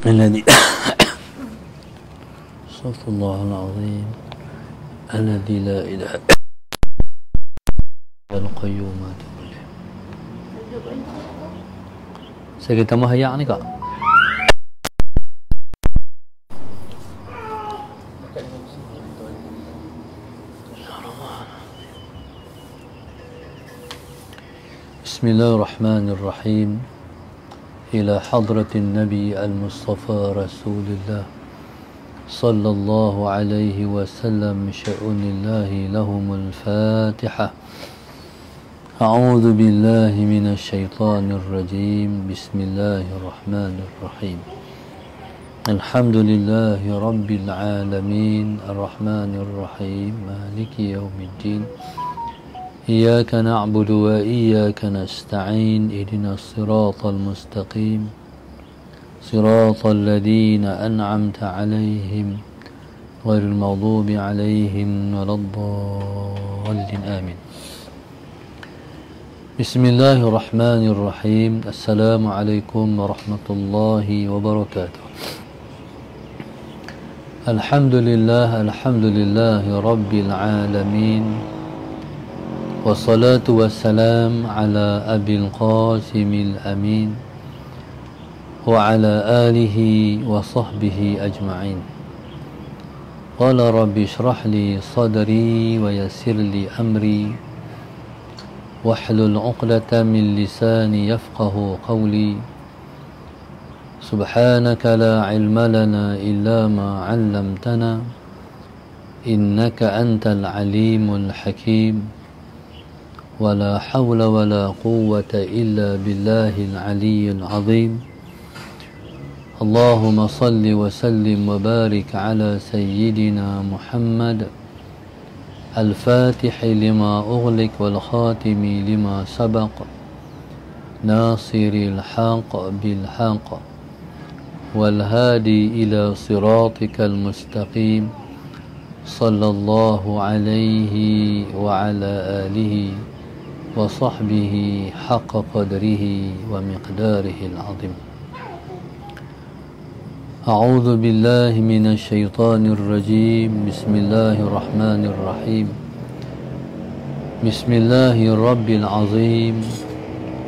الذي استغفر الله العظيم الذي لا إله إلا القيوم. Saya kata mahayak ni kak. Bismillahirrahmanirrahim. إلى حضرة النبي المصطفى رسول الله صلى الله عليه وسلم شؤون الله لهم الفاتحة. أعوذ بالله من الشيطان الرجيم. بسم الله الرحمن الرحيم. الحمد لله رب العالمين الرحمن الرحيم مالك يوم الدين. إياك نعبد وإياك نستعين. اهدنا الصراط المستقيم صراط الذين أنعمت عليهم غير المغضوب عليهم ولا الضالين آمين. بسم الله الرحمن الرحيم. السلام عليكم ورحمة الله وبركاته. الحمد لله رب العالمين، والصلاة والسلام على أبي القاسم الأمين وعلى آله وصحبه أجمعين. قال رب اشرح لي صدري ويسر لي أمري واحلل عقدة من لساني يفقه قولي. سبحانك لا علم لنا إلا ما علمتنا إنك أنت العليم الحكيم. ولا حول ولا قوة إلا بالله العلي العظيم. اللهم صل وسلم وبارك على سيدنا محمد الفاتح لما أغلق والخاتم لما سبق ناصر الحق بالحق والهادي إلى صراطك المستقيم صلى الله عليه وعلى آله وصحبه حق قدره ومقداره العظيم. أعوذ بالله من الشيطان الرجيم. بسم الله الرحمن الرحيم. بسم الله الرب العظيم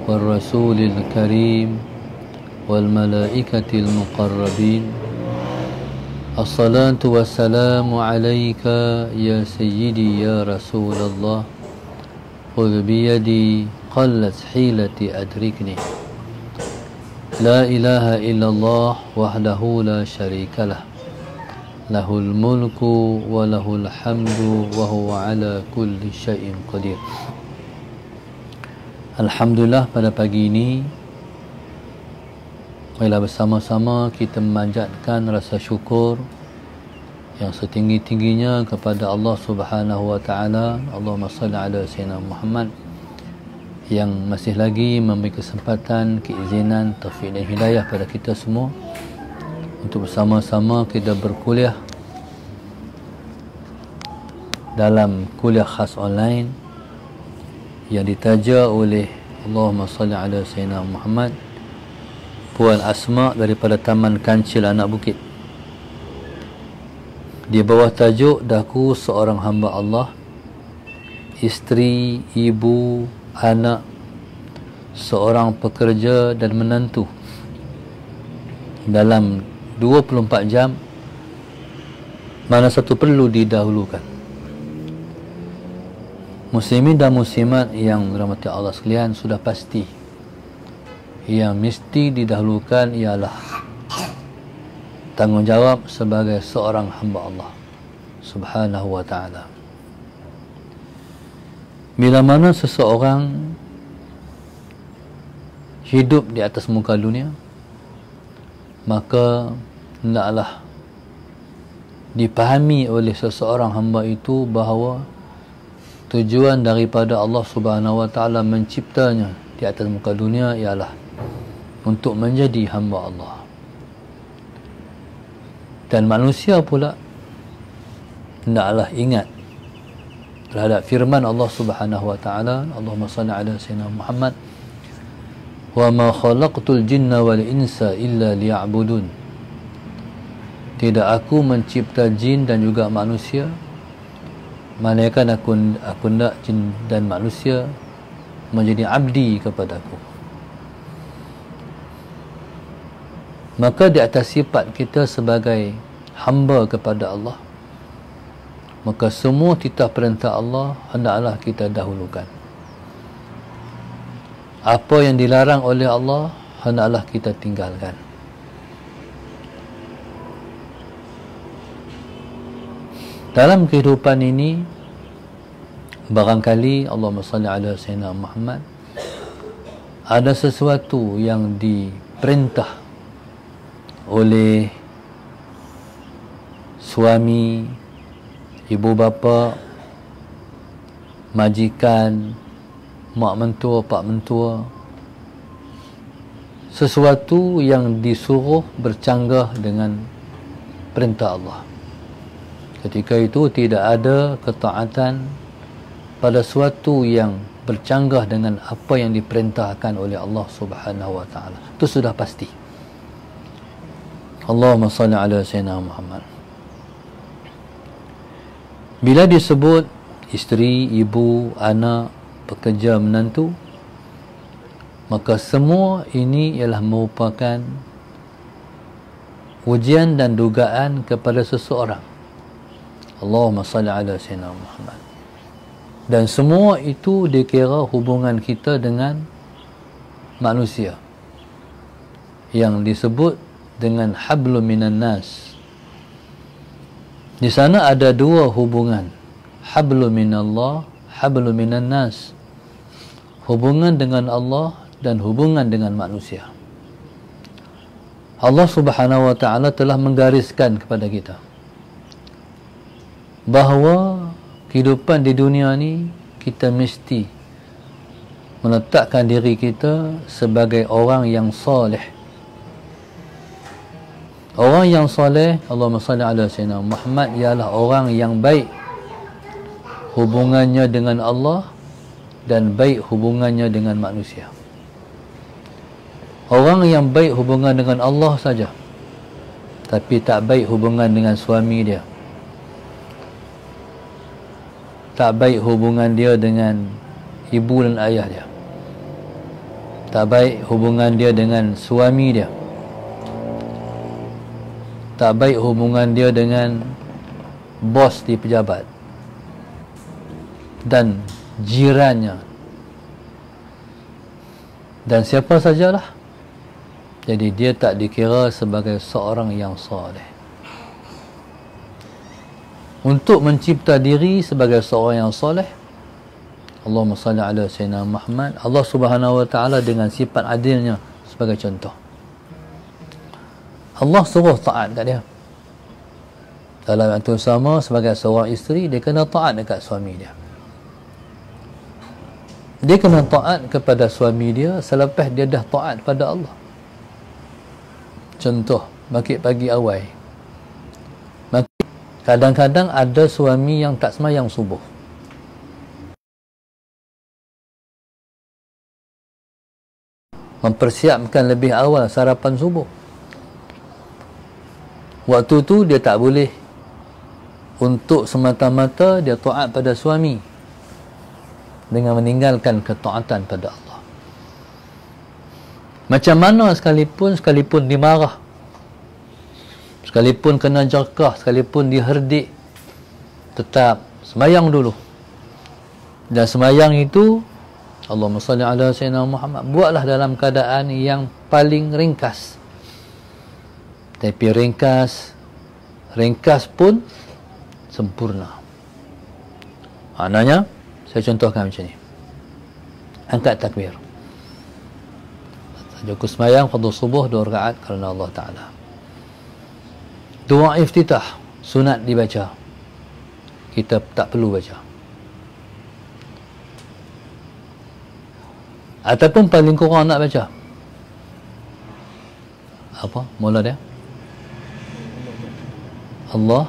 والرسول الكريم والملائكة المقربين. الصلاة والسلام عليك يا سيدي يا رسول الله. خذ بيدي قلت حيلتي أدركني. لا إله إلا الله وحده لا شريك له له الملك وله الحمد وهو على كل شيء قدير. Alhamdulillah, pada pagi ini marilah bersama-sama kita memanjatkan rasa syukur yang setinggi-tingginya kepada Allah Subhanahu wa taala. Allahumma salli ala sayyidina Muhammad, yang masih lagi memberi kesempatan, keizinan, taufik dan hidayah pada kita semua untuk bersama-sama kita berkuliah dalam kuliah khas online yang ditaja oleh Allahumma salli ala sayyidina Muhammad, Puan Asma daripada Taman Kancil Anak Bukit, di bawah tajuk Daku Seorang Hamba Allah, isteri, ibu, anak, seorang pekerja dan menantu dalam 24 jam, mana satu perlu didahulukan. Muslimin dan muslimat yang dirahmati Allah sekalian, sudah pasti yang mesti didahulukan ialah tanggungjawab sebagai seorang hamba Allah Subhanahu wa ta'ala. Bila mana seseorang hidup di atas muka dunia, maka hendaklah dipahami oleh seseorang hamba itu bahawa tujuan daripada Allah Subhanahu wa ta'ala menciptanya di atas muka dunia ialah untuk menjadi hamba Allah. Dan manusia pula hendaklah ingat terhadap firman Allah Subhanahu wa taala. Allahumma salli ala sayyidina Muhammad. Wa ma khalaqtul jinna wal insa illa liya'budun. Tidak aku mencipta jin dan juga manusia, melainkan aku nak jin dan manusia menjadi abdi kepadaku. Maka di atas sifat kita sebagai hamba kepada Allah, maka semua titah perintah Allah hendaklah kita dahulukan. Apa yang dilarang oleh Allah hendaklah kita tinggalkan. Dalam kehidupan ini, barangkali Allahumma salli ala Sayyidina Muhammad, ada sesuatu yang diperintah oleh suami, ibu bapa, majikan, mak mentua, pak mentua, sesuatu yang disuruh bercanggah dengan perintah Allah. Ketika itu tidak ada ketaatan pada sesuatu yang bercanggah dengan apa yang diperintahkan oleh Allah Subhanahu wa taala. Itu sudah pasti. Allahumma salli ala Sayyidina Muhammad. Bila disebut isteri, ibu, anak, pekerja, menantu, maka semua ini ialah merupakan ujian dan dugaan kepada seseorang. Allahumma salli ala Sayyidina Muhammad. Dan semua itu dikira hubungan kita dengan manusia, yang disebut dengan hablum minan nas. Di sana ada dua hubungan, hablum minallah, hablum minan nas. Hubungan dengan Allah dan hubungan dengan manusia. Allah Subhanahu wa taala telah menggariskan kepada kita bahawa kehidupan di dunia ni kita mesti meletakkan diri kita sebagai orang yang soleh. Orang yang soleh, Allahumma salli ala Sayyidina Muhammad, ialah orang yang baik hubungannya dengan Allah dan baik hubungannya dengan manusia. Orang yang baik hubungan dengan Allah saja, tapi tak baik hubungan dengan suami dia, tak baik hubungan dia dengan ibu dan ayah dia, tak baik hubungan dia dengan suami dia, tak baik hubungan dia dengan bos di pejabat dan jirannya dan siapa sajalah. Jadi dia tak dikira sebagai seorang yang soleh. Untuk mencipta diri sebagai seorang yang soleh, Allahumma salli ala Sayyidina Muhammad, Allah Subhanahu wa taala dengan sifat adilnya sebagai contoh. Allah suruh taat kat dia. Dalam waktu sama, sebagai seorang isteri, dia kena taat dekat suami dia. Dia kena taat kepada suami dia selepas dia dah taat pada Allah. Contoh, bangkit pagi awal. Kadang-kadang ada suami yang tak sembahyang subuh. Mempersiapkan lebih awal sarapan subuh. Waktu tu dia tak boleh untuk semata-mata dia taat pada suami dengan meninggalkan ketaatan pada Allah. Macam mana sekalipun dimarah, sekalipun kena jerkah, sekalipun diherdik, tetap semayang dulu. Dan semayang itu, Allahumma salli ala Sayyidina Muhammad, buatlah dalam keadaan yang paling ringkas. Tapi ringkas pun sempurna. Maknanya, saya contohkan macam ni. Angkat takbir. Joko semayang fardu subuh 2 rakaat kerana Allah Ta'ala. Doa iftitah sunat dibaca, kita tak perlu baca. Ataupun paling kurang nak baca apa mula dia? Allah,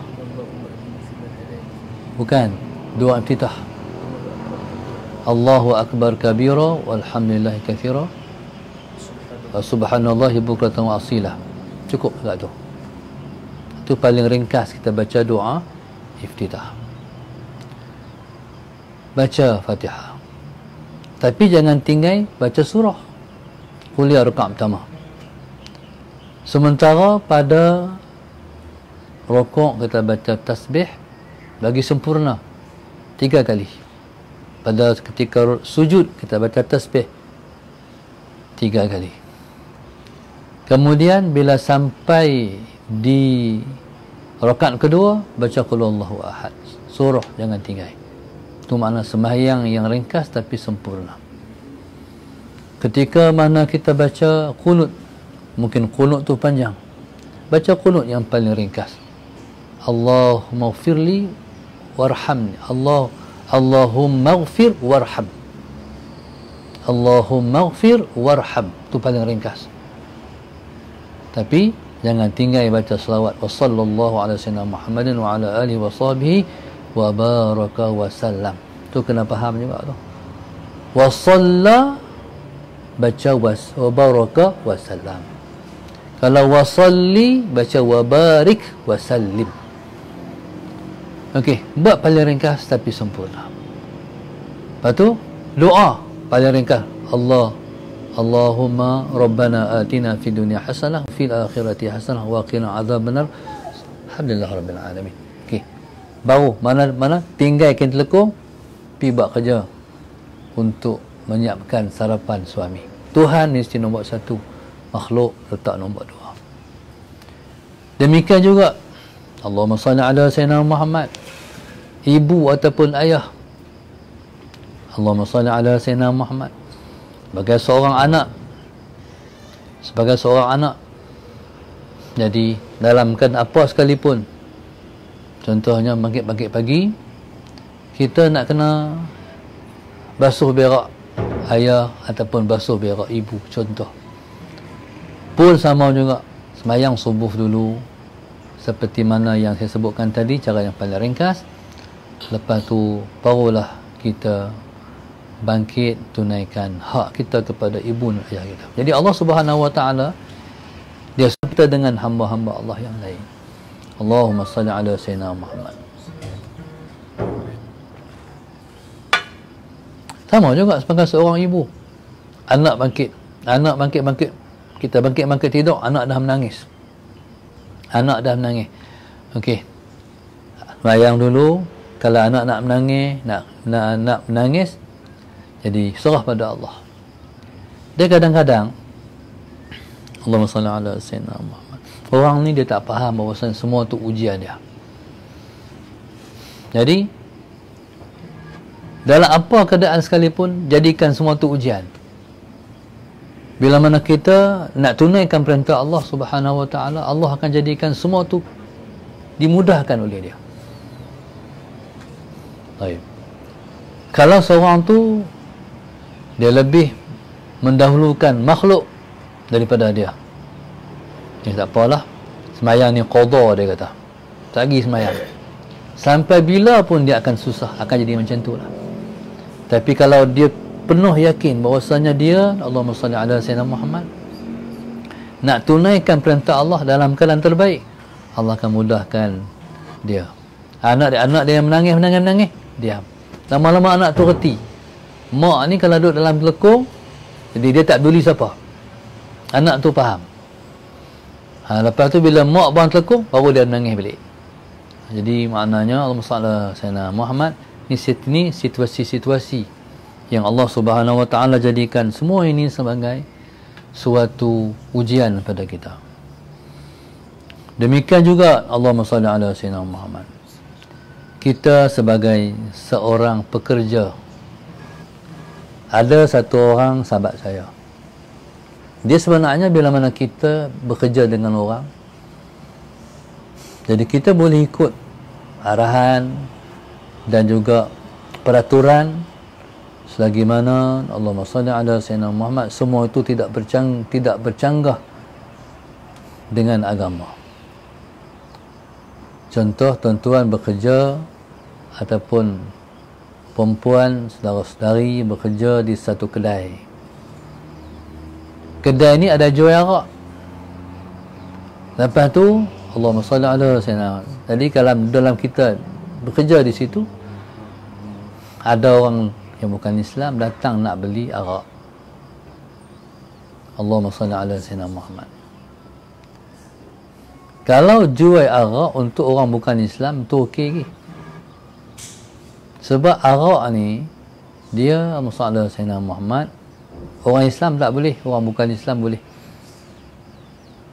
bukan doa iftitah. Allahu akbar kabira walhamdulillahi katsira wa subhanallahi bukratan wa asila. Cukup dekat tu. Itu paling ringkas kita baca doa iftitah. Baca Fatihah. Tapi jangan tinggal baca surah. Kuliah rakaat pertama. Sementara pada rukuk kita baca tasbih bagi sempurna 3 kali. Pada ketika sujud kita baca tasbih 3 kali. Kemudian bila sampai di rakaat kedua baca qul huwallahu ahad. Surah jangan tinggal. Itu makna sembahyang yang ringkas tapi sempurna. Ketika mana kita baca qunut, mungkin qunut tu panjang. Baca qunut yang paling ringkas. Allahumma ighfirli warhamni. Allahumma ighfir warham. Allahumma ighfir warham. Itu paling ringkas. Tapi jangan tinggal baca selawat wa sallallahu ala sayyidina Muhammadin wa ala alihi wa sahbihi wa baraka wa sallam. Tu kena faham juga tu. Wa salla baca wa baraka wa sallam. Kalau wa salli baca wa barik wa sallim. Okey, buat paling ringkas tapi sempurna. Lepas tu doa paling ringkas. Allahumma rabbana atina fid dunya hasanah fil akhirati hasanah wa qina adzabannar. Alhamdulillah rabbil alamin. Okey. Baru mana tinggalkan telekung pi buat kerja untuk menyiapkan sarapan suami. Tuhan mesti nombor 1, makhluk letak nombor 2. Demikian juga Allahumma salli ala sayyidina Muhammad. Ibu ataupun ayah, Allahumma salli ala sayyidina Muhammad. Sebagai seorang anak, jadi dalam keadaan apa sekalipun, contohnya bangkit-bangkit pagi, kita nak kena basuh berak ayah ataupun basuh berak ibu, contoh. Pun sama juga sembahyang subuh dulu, seperti mana yang saya sebutkan tadi, cara yang paling ringkas. Lepas tu barulah kita bangkit tunaikan hak kita kepada ibu dan ayah kita. Jadi Allah Subhanahu wa taala dia serta dengan hamba-hamba Allah yang lain. Allahumma salli ala sayyidina Muhammad. Sama juga sebagai seorang ibu. Anak bangkit, kita bangkit tidur, anak dah menangis. Okey. Bayang dulu, kalau anak nak menangis, nak menangis, jadi serah pada Allah. Dia kadang-kadang Allahumma salli ala sayyidina Muhammad. Orang ni dia tak faham bahawa semua tu ujian dia. Jadi dalam apa keadaan sekalipun, jadikan semua tu ujian. Bila mana kita nak tunaikan perintah Allah Subhanahu wa taala, Allah akan jadikan semua tu dimudahkan oleh dia. Baik. Kalau seorang tu dia lebih mendahulukan makhluk daripada dia, tak apalah, semayang ni qada, dia kata tak lagi semayang sampai bila pun dia akan susah, akan jadi macam tu lah. Tapi kalau dia penuh yakin bahawasanya dia, Allahumma salli ala sayyidina Muhammad, nak tunaikan perintah Allah dalam keadaan terbaik, Allah akan mudahkan dia. Anak dia yang menangis, diam. Lama-lama anak tu reti. Mak ni kalau duduk dalam telekung, jadi dia tak peduli siapa. Anak tu faham. Lepas tu bila mak buang telekung, baru dia menangis balik. Jadi maknanya Allahumma salli ala sayyidina Muhammad, ni situasi-situasi yang Allah Subhanahu wa taala jadikan semua ini sebagai suatu ujian pada kita. Demikian juga Allahumma salli ala sayyidina Muhammad. Kita sebagai seorang pekerja, ada satu orang sahabat saya, dia sebenarnya bila mana kita bekerja dengan orang, jadi kita boleh ikut arahan dan juga peraturan selagi mana Allahumma salli ala sayyidina Muhammad, semua itu tidak bercanggah dengan agama. Contoh, tuan-tuan bekerja ataupun perempuan, saudara-saudari bekerja di satu kedai. Kedai ni ada jual arak. Lepas tu Allahumma salli ala sayyidina. Jadi dalam kita bekerja di situ, ada orang yang bukan Islam datang nak beli arak. Allahumma salli ala sayyidina Muhammad. Kalau jual arak untuk orang bukan Islam, tu okey lagi. Sebab arak ni dia Allahumma salli ala sayyidina Muhammad, orang Islam tak boleh, orang bukan Islam boleh.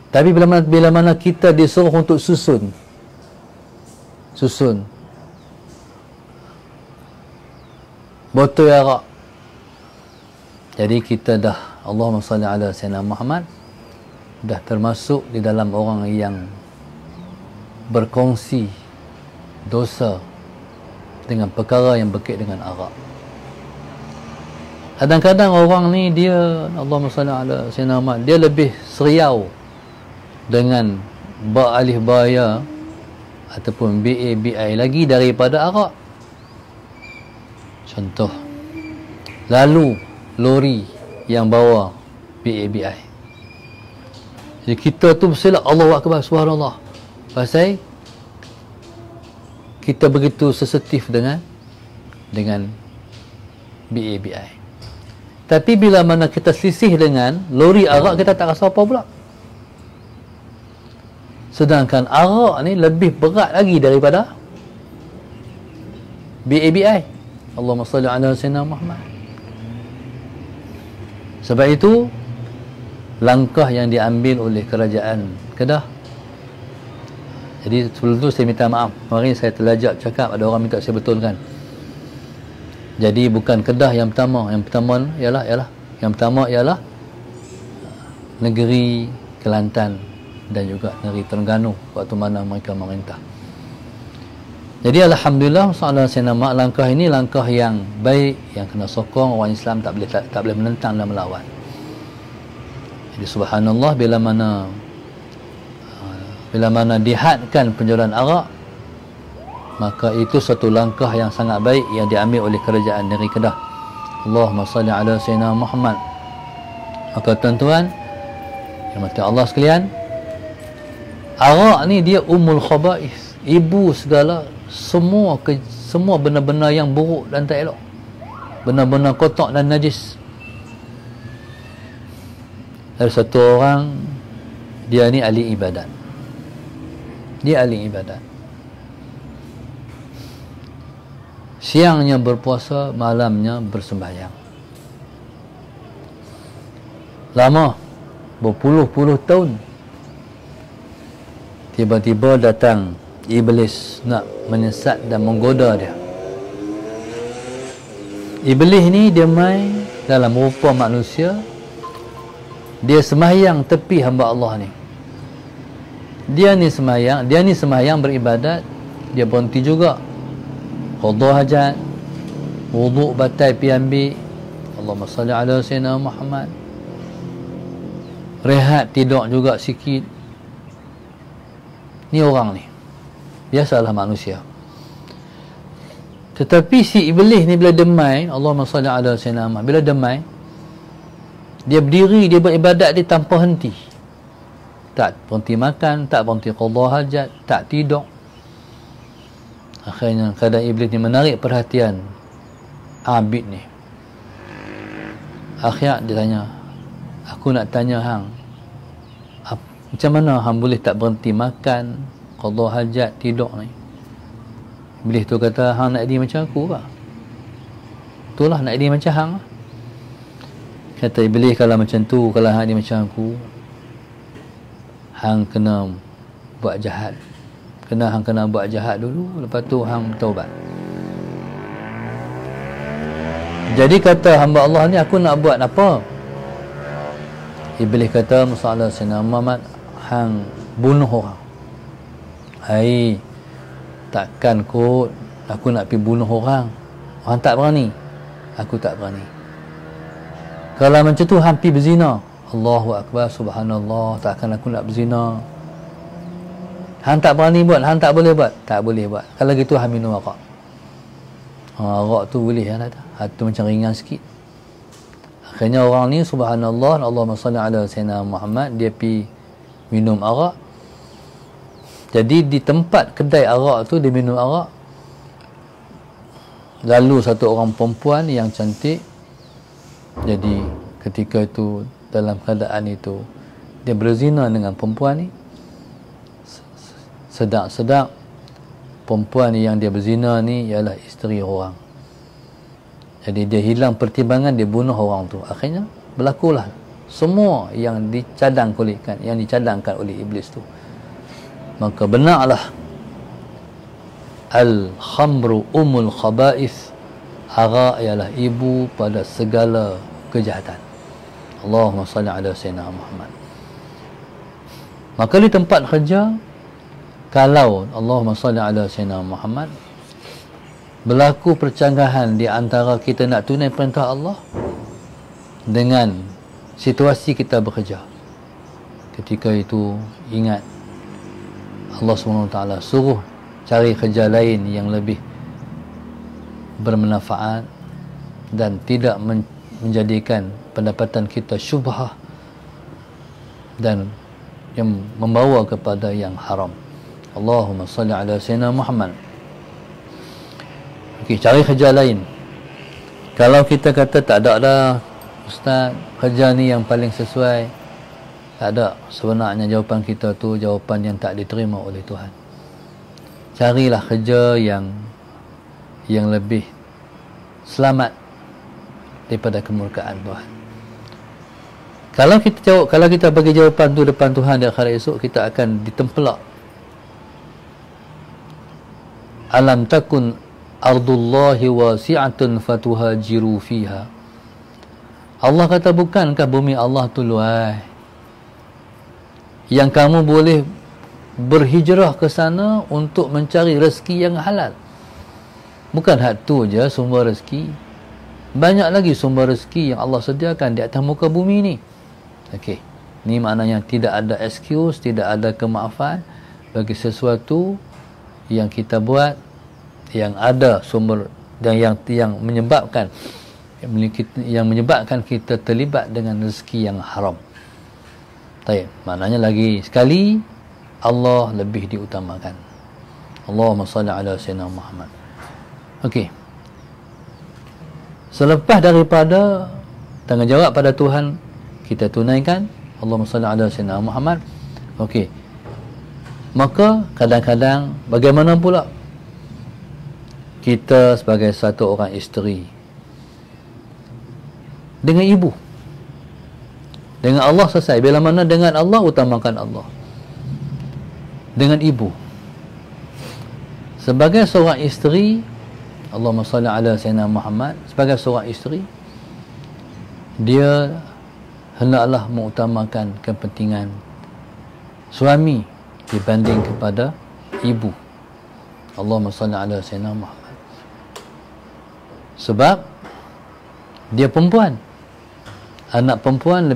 Tapi bila mana kita disuruh untuk susun botol arak, jadi kita dah Allahumma salli ala sayyidina Muhammad, dah termasuk di dalam orang yang berkongsi dosa dengan perkara yang berkait dengan arak. Kadang-kadang orang ni dia Allahumma salli ala sayyidina Muhammad, dia lebih seriau dengan alif baya ataupun BABI lagi daripada arak. Contoh, lalu lori yang bawa BABI, jadi kita tu mestilah Allahu Akbar, subhanallah, pasal kita begitu sensitif dengan BABI. Tapi bila mana kita sisih dengan lori arak, kita tak rasa apa pula. Sedangkan arak ni lebih berat lagi daripada BABI. Allahumma salli ala sayyidina Muhammad. Sebab itu langkah yang diambil oleh kerajaan Kedah. Jadi sebelum tu saya minta maaf, kemarin saya terlajak cakap, ada orang minta saya betulkan. Jadi bukan Kedah yang pertama ialah negeri Kelantan dan juga negeri Terengganu waktu mana mereka memerintah. Jadi alhamdulillah, langkah ini langkah yang baik, yang kena sokong. Orang Islam tak boleh menentang dan melawan. Jadi subhanallah, bila mana dihadkan penjualan arak, maka itu satu langkah yang sangat baik yang diambil oleh kerajaan negeri Kedah. Allahumma salli ala sayyidina Muhammad. Maka tuan-tuan yang mati Allah sekalian, arak ni dia ummul khaba'is, ibu segala semua benda-benda yang buruk dan tak elok, benda-benda kotor dan najis. Ada satu orang, dia ni ahli ibadat, siangnya berpuasa, malamnya bersembahyang, lama berpuluh-puluh tahun. Tiba-tiba datang iblis nak menyesat dan menggoda dia. Iblis ni dia main dalam rupa manusia, dia sembahyang tepi hamba Allah ni. Dia ni sembahyang beribadat, dia berhenti juga qada hajat, wuduk batal pi ambil, Allahumma salli ala sayyidina Muhammad, rehat tidur juga sikit. Ni orang ni biasalah manusia. Tetapi si iblis ni bila demai, Allahumma salli ala sayyidina Muhammad, bila demai, dia berdiri, dia beribadat dia tanpa henti, tak berhenti makan, tak berhenti qada hajat, tak tidur. Akhirnya keadaan iblis ni menarik perhatian abid ni. Akhirnya dia tanya, aku nak tanya hang, macam mana hang boleh tak berhenti makan, qada hajat, tidur ni? Iblis tu kata, hang nak jadi macam aku ke? Itulah nak jadi macam hang. Kata iblis, kalau macam tu, kalau hang jadi macam aku, hang kena buat jahat. Hang kena buat jahat dulu, lepas tu hang taubat. Jadi kata hamba Allah ni, aku nak buat apa? Iblis kata, masalah Sayyidina Muhammad, hang bunuh orang. Hai, takkan kot aku nak pergi bunuh orang. Orang tak berani, aku tak berani. Kalau macam tu hang pergi berzina, Allahu Akbar, subhanallah, takkan aku nak berzina. Hang tak berani buat, hang tak boleh buat, tak boleh buat. Kalau gitu hang minum arak. Arak tu boleh kan? Itu macam ringan sikit. Akhirnya orang ni subhanallah, Allahumma salli ala sayyidina Muhammad, dia pergi minum arak. Jadi di tempat kedai arak tu dia minum arak, lalu satu orang perempuan yang cantik, jadi ketika itu dalam keadaan itu dia berzina dengan perempuan ni. Sedap-sedap perempuan yang dia berzina ni ialah isteri orang. Jadi dia hilang pertimbangan, dia bunuh orang tu. Akhirnya berlakulah semua yang dicadangkan oleh iblis tu. Maka benarlah al-khamru umul khaba'ith, arak ialah ibu pada segala kejahatan. Allahumma salli ala sayyidina Muhammad. Maka di tempat kerja, kalau Allahumma salli ala sayyidina Muhammad, berlaku percanggahan di antara kita nak tunai perintah Allah dengan situasi kita bekerja, ketika itu ingat Allah SWT suruh cari kerja lain yang lebih bermanfaat dan tidak menjadikan pendapatan kita syubhah dan yang membawa kepada yang haram. Allahumma salli ala sayyidina Muhammad. Okey, cari kerja lain. Kalau kita kata tak ada dah Ustaz, kerja ni yang paling sesuai, tak ada. Sebenarnya jawapan kita tu jawapan yang tak diterima oleh Tuhan. Carilah kerja yang lebih selamat daripada kemurkaan Tuhan. Kalau kita bagi jawapan tu depan Tuhan di akhirat esok, kita akan ditempelak. Alam takun ardullahi wasi'atun fatuhajiru fiha. Allah kata, bukankah bumi Allah tu luas yang kamu boleh berhijrah ke sana untuk mencari rezeki yang halal? Bukan hak tu je sumber rezeki, banyak lagi sumber rezeki yang Allah sediakan di atas muka bumi ni. Okey, ni maknanya tidak ada excuse, tidak ada kemaafan bagi sesuatu yang kita buat yang ada sumber dan yang menyebabkan kita terlibat dengan rezeki yang haram. Baik, maknanya lagi sekali Allah lebih diutamakan. Allahumma salli ala sayyidina Muhammad. Okey. Selepas daripada tanggungjawab pada Tuhan kita tunaikan, Allahumma salli ala sayyidina Muhammad. Okey. Maka kadang-kadang bagaimana pula kita sebagai satu orang isteri dengan ibu, dengan Allah selesai. Bila mana dengan Allah, utamakan Allah. Dengan ibu, sebagai seorang isteri, Allahumma salli ala sayyidina Muhammad, sebagai seorang isteri, dia hendaklah mengutamakan kepentingan suami dibanding kepada ibu. Allahumma salli ala sayyidina Muhammad. Sebab dia perempuan, anak perempuan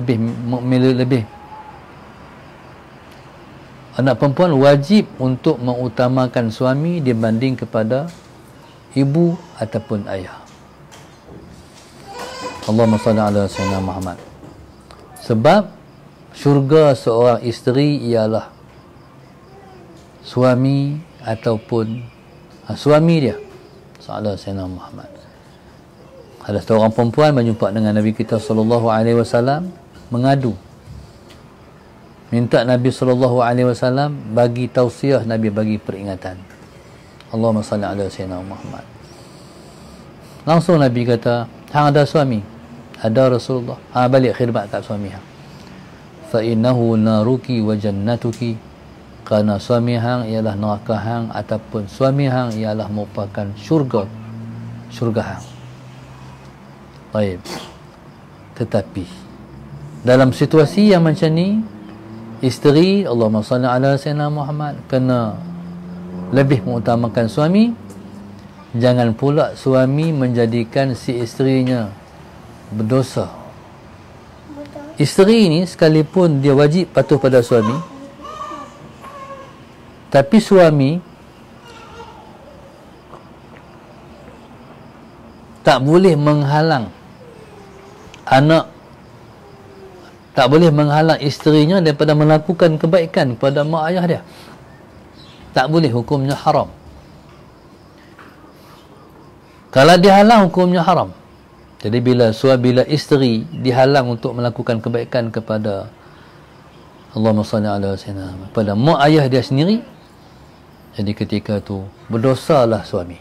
anak perempuan wajib untuk mengutamakan suami dibanding kepada ibu ataupun ayah. Allahumma salli ala sayyidina Muhammad. Sebab syurga seorang isteri ialah suami ataupun suami dia. Sallallahu sayyidina Muhammad. Ada seorang perempuan berjumpa dengan Nabi kita sallallahu alaihi wasallam, mengadu, minta Nabi sallallahu alaihi wasallam bagi tausiah, Nabi bagi peringatan. Allahumma salli ala sayyidina Muhammad. Langsung Nabi kata, hang ada suami? Ada Rasulullah. Balik khidmat kat suami hang. Fa innahu naruki wa jannatuki. Kerana suami hang ialah neraka hang ataupun suami hang ialah merupakan syurga hang. Baik. Tetapi dalam situasi yang macam ni, isteri, Allahumma salli ala sayyidina Muhammad, kena lebih mengutamakan suami. Jangan pula suami menjadikan si isterinya berdosa. Isteri ni sekalipun dia wajib patuh pada suami, tapi suami tak boleh menghalang tak boleh menghalang isterinya daripada melakukan kebaikan kepada mak ayah dia. tak boleh, hukumnya haram. Kalau dihalang, hukumnya haram. Jadi bila isteri dihalang untuk melakukan kebaikan kepada Allahumma salli ala sayyidina, pada mak ayah dia sendiri, jadi ketika tu berdosalah suami.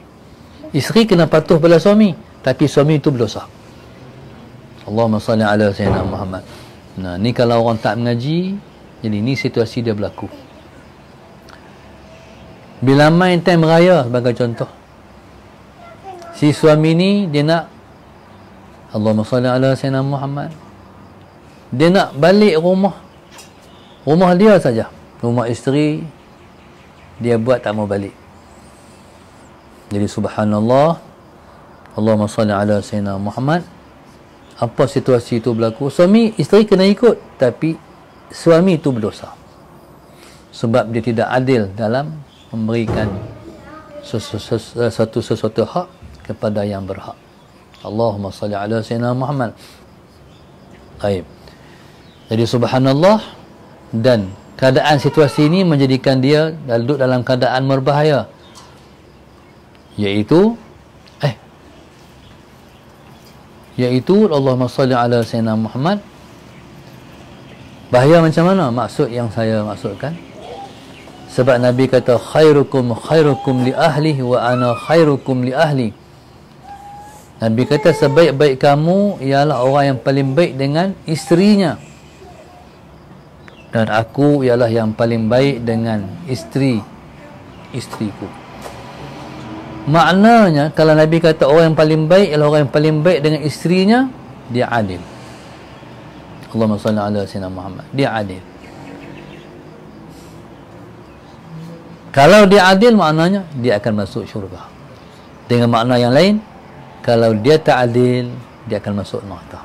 Isteri kena patuh pada suami, tapi suami itu berdosa. Allahumma salli ala sayyidina Muhammad. Nah, ni kalau orang tak mengaji, jadi ni situasi dia berlaku. Bila main time raya sebagai contoh, si suami ni dia nak Allahumma salli ala sayyidina Muhammad, dia nak balik rumah dia saja, rumah isteri dia buat tak mau balik. Jadi subhanallah, Allahumma salli ala sayyidina Muhammad. Apa situasi itu berlaku? Suami, isteri kena ikut, tapi suami itu berdosa sebab dia tidak adil dalam memberikan sesuatu hak kepada yang berhak. Allahumma salli ala sayyidina Muhammad. Baik. Jadi subhanallah, dan keadaan situasi ini menjadikan dia duduk dalam keadaan berbahaya, iaitu Allahumma salli ala sayyidina Muhammad. Bahaya macam mana? Maksud yang saya maksudkan, sebab Nabi kata khairukum li ahli wa ana khairukum li ahli. Nabi kata sebaik-baik kamu ialah orang yang paling baik dengan isterinya, dan aku ialah yang paling baik dengan isteriku. Maknanya kalau Nabi kata orang yang paling baik ialah orang yang paling baik dengan isterinya, dia adil. Allahumma salli ala sayyidina Muhammad, dia adil. Kalau dia adil, maknanya dia akan masuk syurga. Dengan makna yang lain, kalau dia tak adil, dia akan masuk neraka.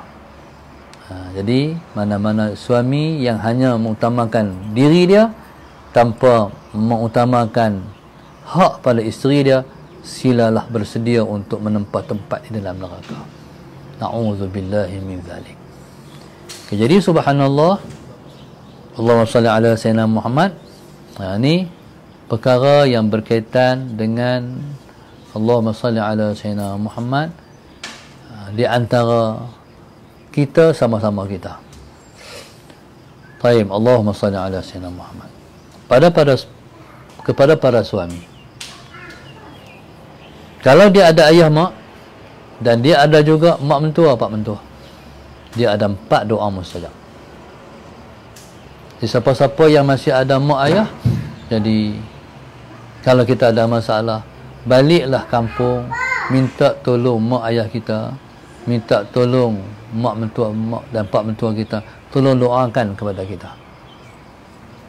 Jadi mana-mana suami yang hanya mengutamakan diri dia tanpa mengutamakan hak pada isteri dia, silalah bersedia untuk menempa tempat di dalam neraka. Na'udzubillahi min zalik. Jadi subhanallah, Allahumma salli ala sayyidina Muhammad. Ini perkara yang berkaitan dengan Allahumma salli ala sayyidina Muhammad di antara kita sama-sama kita. Taib, Allahumma salli ala sayyidina Muhammad. Kepada para suami, kalau dia ada ayah mak dan dia ada juga mak mentua, pak mentua, dia ada 4 doa mustajab. Jadi siapa-siapa yang masih ada mak ayah, jadi kalau kita ada masalah, baliklah kampung, minta tolong mak ayah kita, minta tolong mak mentua, mak dan pak mentua kita, tolong doakan kepada kita.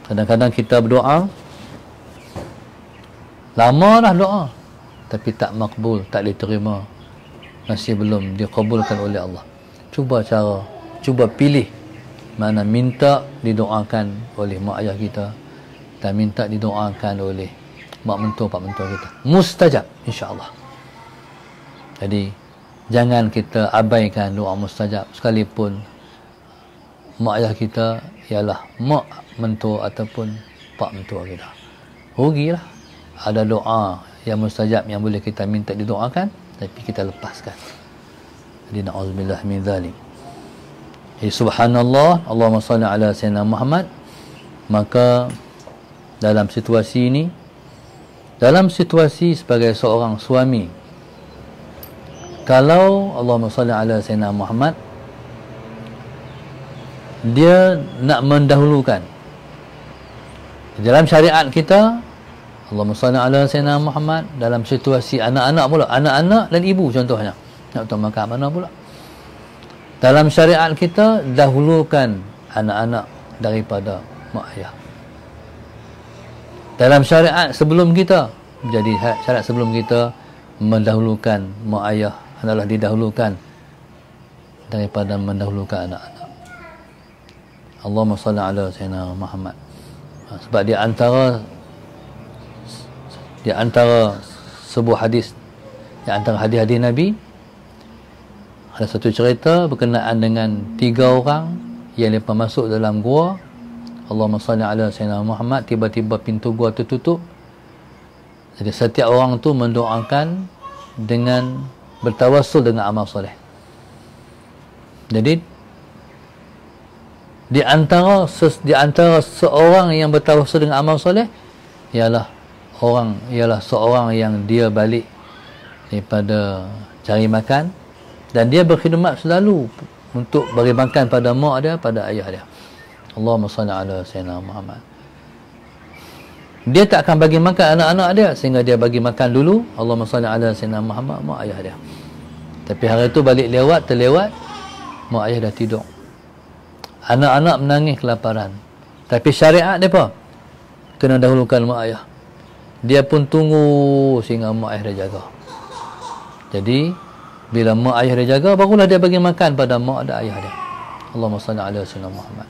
Kadang-kadang kita berdoa, lama dah doa, tapi tak makbul, tak diterima, masih belum dikabulkan oleh Allah. Cuba pilih mana minta didoakan oleh mak ayah kita dan minta didoakan oleh mak mentua, pak mentua kita. Mustajab insya-Allah. Jadi jangan kita abaikan doa mustajab, sekalipun mak ayah kita ialah mak mentua ataupun pak mentua kita. Rugilah. Ada doa yang mustajab yang boleh kita minta didoakan, tapi kita lepaskan. Jadi na'udzubillah min zalik. Subhanallah, Allahumma salli ala sayyidina Muhammad. Maka dalam situasi ini, dalam situasi sebagai seorang suami, kalau Allahumma salli ala sayyidina Muhammad, dia nak mendahulukan dalam syariat kita, Allahumma salli ala sayyidina Muhammad, dalam situasi anak-anak pula, anak-anak dan ibu contohnya, nak utamakan mana pula? Dalam syariat kita, dahulukan anak-anak daripada mak ayah. Dalam syariat sebelum kita, jadi syariat sebelum kita mendahulukan mak ayah adalah didahulukan daripada mendahulukan anak-anak. Allahumma salli ala sayyidina Muhammad. Sebab di antara sebuah hadis, di antara hadis-hadis Nabi, ada satu cerita berkenaan dengan 3 orang yang lepas masuk dalam gua. Allahumma salli ala sayyidina Muhammad, tiba-tiba pintu gua tertutup Jadi setiap orang tu mendoakan dengan bertawassul dengan amal soleh. Jadi di antara seorang yang bertawassul dengan amal soleh ialah seorang yang dia balik daripada cari makan dan dia berkhidmat selalu untuk beri makan pada mak dia, pada ayah dia. Allahumma salli ala sayyidina Muhammad. Dia tak akan bagi makan anak-anak dia sehingga dia bagi makan dulu. Allahumma salli ala sayyidina Muhammad, mak ayah dia. Tapi hari itu balik terlewat, mak ayah dah tidur. Anak-anak menangis kelaparan. Tapi syariat dia apa? Kena dahulukan mak ayah. Dia pun tunggu sehingga mak ayah dia jaga. Jadi bila mak ayah dia jaga, barulah dia bagi makan pada mak dan ayah dia. Allahumma salli ala sayyidina Muhammad.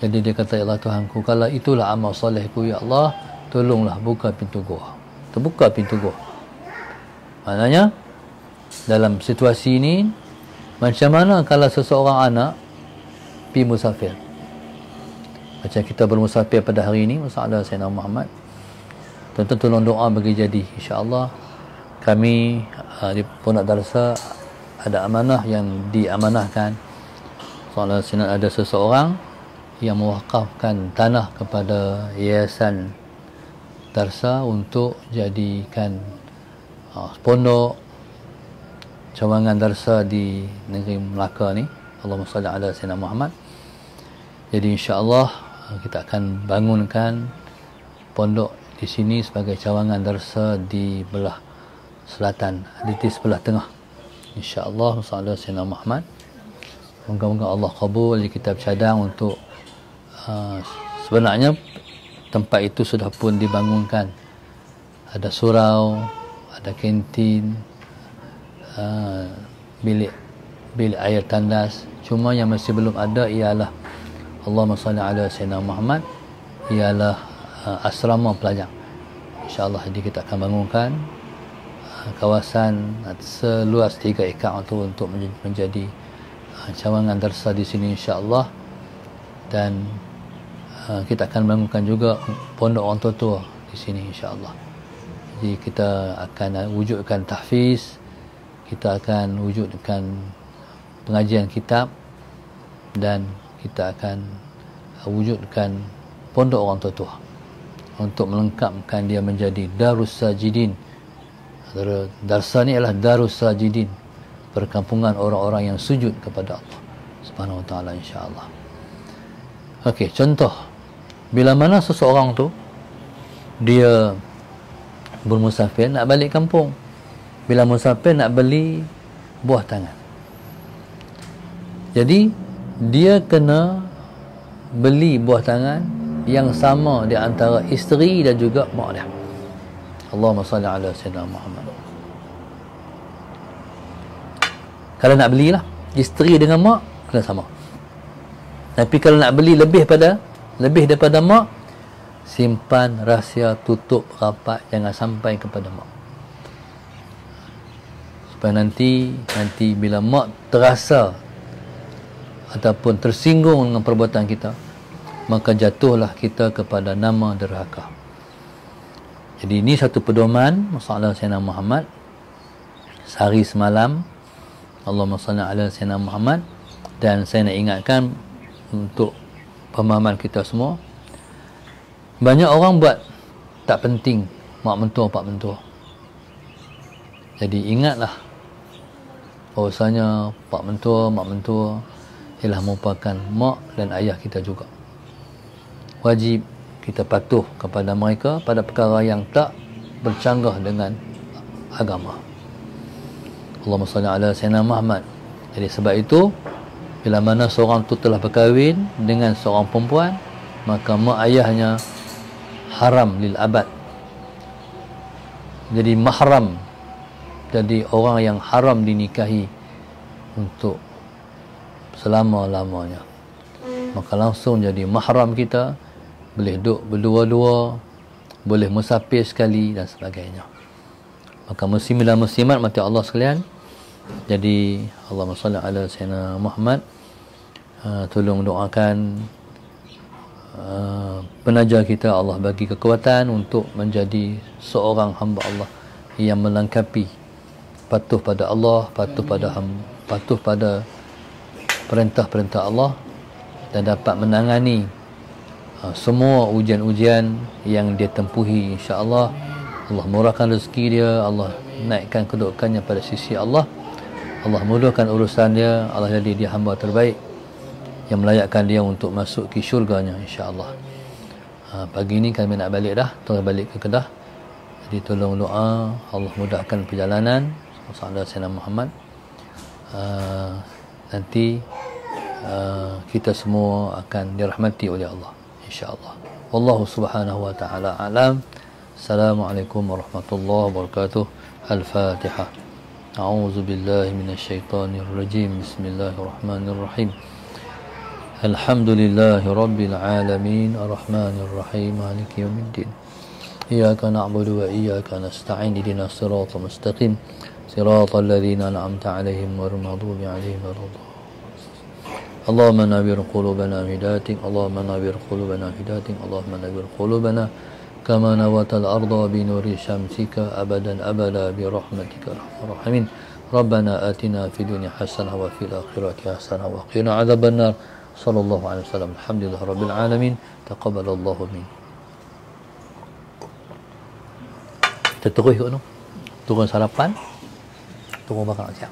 Jadi dia kata, ya Allah Tuhanku, kalau itulah amal solehku, ya Allah, tolonglah buka pintu gua. Terbuka pintu gua. Maknanya dalam situasi ini, macam mana kalau seseorang anak pergi musafir? Macam kita bermusafir pada hari ini, masalah Sayyidina Muhammad, tuan-tuan tolong doa bagi jadi. InsyaAllah kami di Pondok Darsa ada amanah yang diamanahkan. Soalnya sini ada seseorang yang mewakafkan tanah kepada Yayasan Darsa untuk jadikan pondok cawangan Darsa di negeri Melaka ni. Allahumma salli ala sayyidina Muhammad. Jadi insya-Allah kita akan bangunkan pondok di sini sebagai cawangan Darsa di belah selatan, di sebelah tengah. Insya-Allah salli ala sayyidina Muhammad. Moga-moga Allah kabul. Kita bercadang untuk sebenarnya tempat itu sudah pun dibangunkan. Ada surau, ada kantin, bilik air tandas. Cuma yang masih belum ada ialah, Allahumma salli ala sayyidina Muhammad, ialah asrama pelajar. InsyaAllah jadi kita akan bangunkan kawasan seluas 3 ekar untuk menjadi cawangan Darsa di sini insya-Allah. Dan kita akan bangunkan juga pondok orang tua di sini insya-Allah. Jadi kita akan wujudkan tahfiz, kita akan wujudkan pengajian kitab, dan kita akan wujudkan pondok orang tua untuk melengkapkan dia menjadi Darus Sajidin. Darsa ni adalah Darus Sajidin, perkampungan orang-orang yang sujud kepada Allah Subhanahu wa taala insya-Allah. Okey, contoh bila mana seseorang tu dia bermusafir nak balik kampung. Bila musafir nak beli buah tangan. Jadi dia kena beli buah tangan yang sama di antara isteri dan juga mak dia. Allahumma salli ala sayyidina Muhammad. Kalau nak belilah isteri dengan mak kena sama. Tapi kalau nak beli lebih daripada mak, simpan rahsia, tutup rapat, jangan sampai kepada mak. Supaya nanti bila mak terasa ataupun tersinggung dengan perbuatan kita, maka jatuhlah kita kepada nama derhaka. Jadi ini satu pedoman masalah Sayyidina Muhammad sehari semalam. Allahumma salli ala Sayyidina Muhammad. Dan saya nak ingatkan untuk pemahaman kita semua, banyak orang buat tak penting mak mentua, pak mentua. Jadi ingatlah bahawasanya pak mentua, mak mentua ialah merupakan mak dan ayah kita juga. Wajib kita patuh kepada mereka pada perkara yang tak bercanggah dengan agama. Allahumma salli ala sayyidina Muhammad. Jadi sebab itu bila mana seorang tu telah berkahwin dengan seorang perempuan, maka mak ayahnya haram lil abad. Jadi mahram, jadi orang yang haram dinikahi untuk selama-lamanya. Maka langsung jadi mahram kita, boleh duduk berdua-dua, boleh musafir sekali dan sebagainya. Maka muslimin dan muslimat mati Allah sekalian, jadi Allahumma salli ala sayyidina Muhammad. Tolong doakan penaja kita, Allah bagi kekuatan untuk menjadi seorang hamba Allah yang melengkapi patuh pada Allah, patuh pada perintah-perintah Allah, dan dapat menangani semua ujian-ujian yang dia tempuhi. InsyaAllah Allah murahkan rezeki dia, Allah naikkan kedudukannya pada sisi Allah, Allah mudahkan urusan dia, Allah jadi dia hamba terbaik yang melayakkan dia untuk masuk ke syurganya, insyaAllah. Pagi ni kami nak balik dah, terus balik ke Kedah. Jadi tolong doa Allah mudahkan perjalanan sallallahu alaihi Muhammad. Nanti kita semua akan dirahmati oleh Allah, insyaAllah. Wallahu subhanahu wa ta'ala alam. Assalamualaikum warahmatullahi wabarakatuh. Al-Fatihah. A'udzu billahi minasyaitonir rajim. Bismillahirrahmanirrahim. Alhamdulillahi rabbil alamin, arrahmanir rahim, maliki yaumiddin. Iyyaka na'budu wa iyyaka nasta'in. Ihdinas siratal mustaqim. Siratal ladzina an'amta 'alaihim ghairil maghdubi 'alaihim waladdallin. Allahumma nawwir qulubana bidatik, Allahumma nawwir qulubana bidatik, Allahumma nawwir qulubana kama nawatal arda bi nuri syamsika abadan abada bi rahmatika arhamar rahimin. Rabbana atina fid dunya hasanah wa fil akhirati hasanah wa qina adzabannar. Sallallahu alaihi wasallam. Alhamdulillah rabbil alamin. Taqabbalallahu min. Kita terus ikut tu. Turun sarapan, turun makan siang.